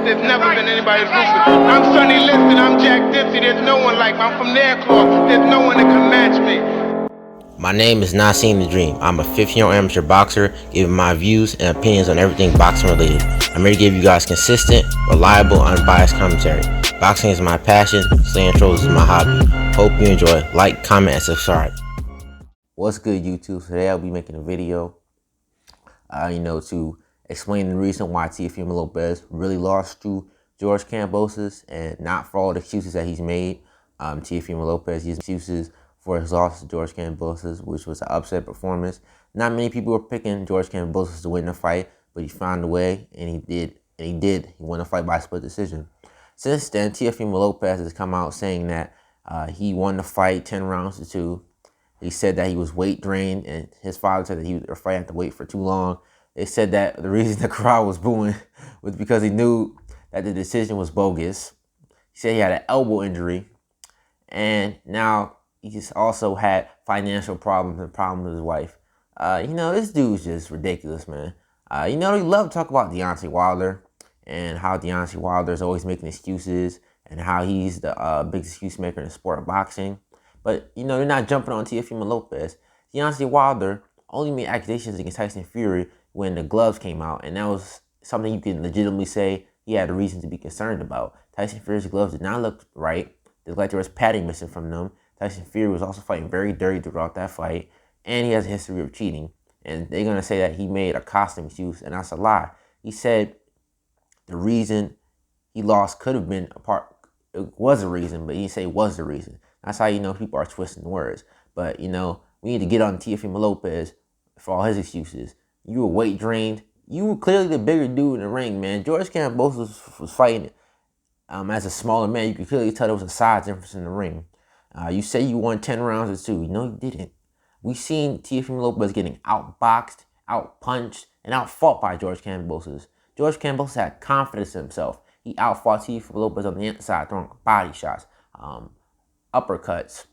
There's never been anybody ruthless. I'm Sonny Liston, I'm Jack Dempsey. There's no one like me. I'm from their claw. There's no one that can match me. My name is Not Seeing the Dream. I'm a 15-year amateur boxer, giving my views and opinions on everything boxing related. I'm here to give you guys consistent, reliable, unbiased commentary. Boxing is my passion, slaying trolls is my hobby. Hope you enjoy. Like, comment, and subscribe. What's good, YouTube? Today I'll be making a video, to explain the reason why Teofimo Lopez really lost to George Kambosos, and not for all the excuses that he's made. Teofimo Lopez, his excuses for his loss to George Kambosos, which was an upset performance. Not many people were picking George Kambosos to win the fight, but he found a way, and he did. He won the fight by split decision. Since then, Teofimo Lopez has come out saying that he won the fight 10 rounds to 2. He said that he was weight drained, and his father said that the fight had to wait for too long. They said that the reason the crowd was booing was because he knew that the decision was bogus. He said he had an elbow injury, and now he's also had financial problems and problems with his wife. This dude's just ridiculous, man. We love to talk about Deontay Wilder and how Deontay Wilder is always making excuses and how he's the biggest excuse maker in the sport of boxing. But, they're not jumping on Teofimo Lopez. Deontay Wilder only made accusations against Tyson Fury when the gloves came out, and that was something you can legitimately say he had a reason to be concerned about. Tyson Fury's gloves did not look right. It looked like there was padding missing from them. Tyson Fury was also fighting very dirty throughout that fight, and he has a history of cheating. And they're going to say that he made a costume excuse, and that's a lie. He said the reason he lost could have been a part, it was a reason, but he didn't say it was the reason. That's how people are twisting words. But, we need to get on Teofimo Lopez for all his excuses. You were weight drained. You were clearly the bigger dude in the ring, man. George Kambosos was fighting as a smaller man. You could clearly tell there was a size difference in the ring. You say you won 10 rounds or 2. You didn't. We've seen Teofimo Lopez getting outboxed, outpunched, and outfought by George Kambosos. George Kambosos had confidence in himself. He outfought Teofimo Lopez on the inside, throwing body shots, uppercuts.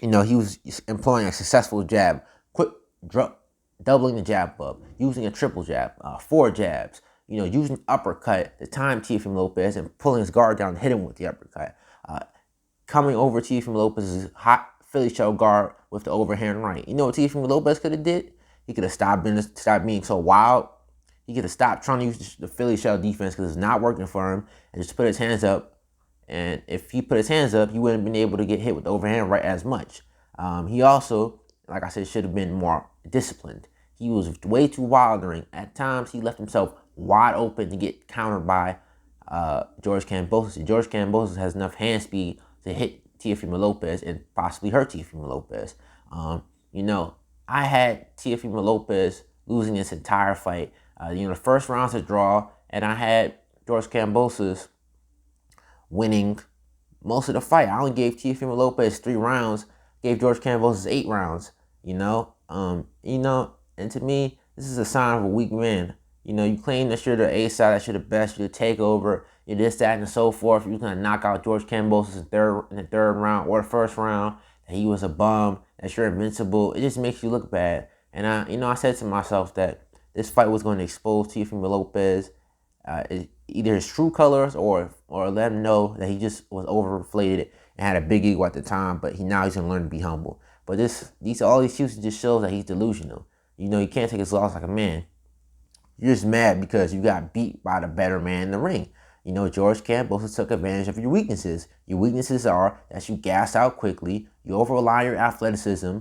He was employing a successful jab, quick drop, doubling the jab up, using a triple jab, 4 jabs, using uppercut to time Teofimo Lopez and pulling his guard down to hit him with the uppercut. Coming over Teofimo Lopez's hot Philly shell guard with the overhand right. You know what Teofimo Lopez could have did? He could have stopped being so wild. He could have stopped trying to use the Philly shell defense because it's not working for him, and just put his hands up. And if he put his hands up, he wouldn't have been able to get hit with the overhand right as much. He also, like I said, should have been more disciplined. He was way too wildering. At times, he left himself wide open to get countered by George Kambosos. George Kambosos has enough hand speed to hit Teofimo Lopez and possibly hurt Teofimo Lopez. I had Teofimo Lopez losing this entire fight. The first round's a draw, and I had George Kambosos winning most of the fight. I only gave Teofimo Lopez 3 rounds, gave George Kambosos 8 rounds. And to me, this is a sign of a weak man. You claim that you're the A side, that you're the best, you're the takeover, you're this, that, and so forth. You're gonna knock out George Kambosos in the third round or the first round. That he was a bum, that you're invincible. It just makes you look bad. And I said to myself that this fight was going to expose Teofimo Lopez, either his true colors or let him know that he just was overinflated and had a big ego at the time. But now he's gonna learn to be humble. But all these excuses just shows that he's delusional. You can't take his loss like a man. You're just mad because you got beat by the better man in the ring. George Kambosos took advantage of your weaknesses. Your weaknesses are that you gas out quickly, you over-rely on your athleticism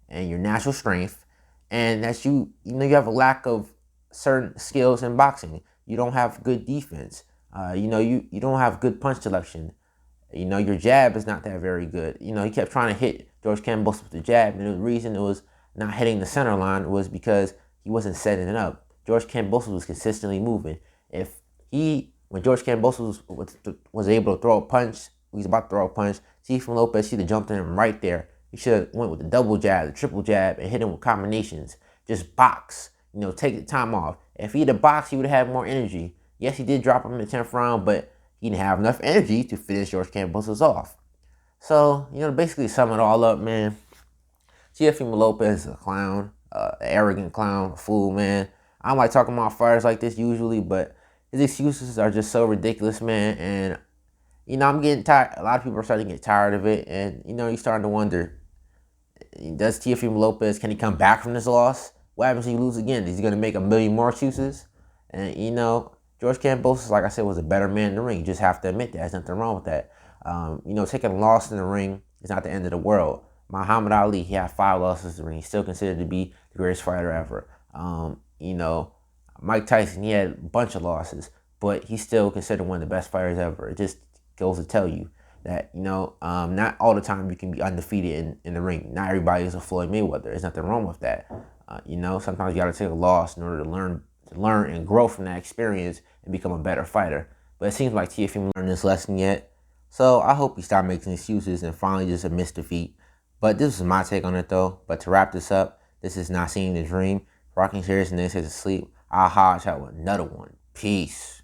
and your natural strength, and that you have a lack of certain skills in boxing. You don't have good defense. You don't have good punch selection. Your jab is not that very good. He kept trying to hit George Kambosos with the jab, and the reason it was not hitting the center line was because he wasn't setting it up. George Kambosos was consistently moving. When George Kambosos was able to throw a punch, he was about to throw a punch, Teofimo Lopez should have jumped in him right there. He should have went with the double jab, the triple jab, and hit him with combinations. Just box. Take the time off. If he'd have boxed, he would have had more energy. Yes, he did drop him in the 10th round, but he didn't have enough energy to finish George Kambosos off. So, basically sum it all up, man. Teofimo Lopez is a clown, an arrogant clown, a fool, man. I don't like talking about fighters like this usually, but his excuses are just so ridiculous, man. And I'm getting tired. A lot of people are starting to get tired of it, and you're starting to wonder: does Teofimo Lopez, can he come back from this loss? What happens if he loses again? Is he going to make a million more excuses? And George Kambosos, like I said, was a better man in the ring. You just have to admit that. There's nothing wrong with that. Taking a loss in the ring is not the end of the world. Muhammad Ali, he had 5 losses in the ring. He's still considered to be the greatest fighter ever. Mike Tyson, he had a bunch of losses, but he's still considered one of the best fighters ever. It just goes to tell you that, not all the time you can be undefeated in the ring. Not everybody is a Floyd Mayweather. There's nothing wrong with that. Sometimes you got to take a loss in order to learn and grow from that experience and become a better fighter. But it seems like Teofimo learned this lesson yet. So I hope he stopped making excuses and finally just admits defeat. But this is my take on it, though. But to wrap this up, this is Not Seeing the Dream. Rocking Chairs and then says to sleep. I'll holler at you with another one. Peace.